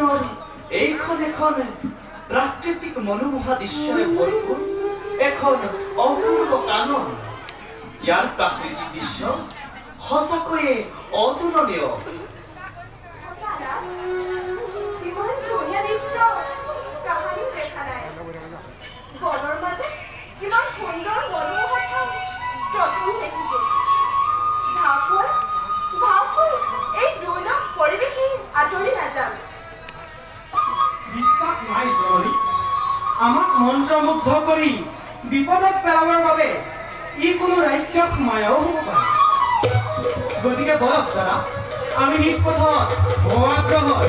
স্বপ্নৰ এইখন এখন প্ৰাকৃতিক মনোমোহা দৃশ্যৰে ভৰপূৰ এখন অপূৰ্ব কানন। ইয়াৰ প্ৰাকৃতিক দৃশ্য সঁচাকৈয়ে অতুলনীয়। বনৰ মাজত কিমান সুন্দৰ মনোমোহা ঠাই প্ৰথম দেখিছোঁ। ভাৱ এই দুৰ্লভ পৰিৱেশে আঁতৰি নাযাম। বিশ্বাস নাই জননী, আমাক মন্ত্ৰমুগ্ধ কৰি বিপদত পেলাবৰ বাবে ই কোনো ৰাক্ষস মায়াও হ'ব পাৰে। গতিকে বলক দাদা, আমি নিষ্পথত ভৱাগ্ৰহত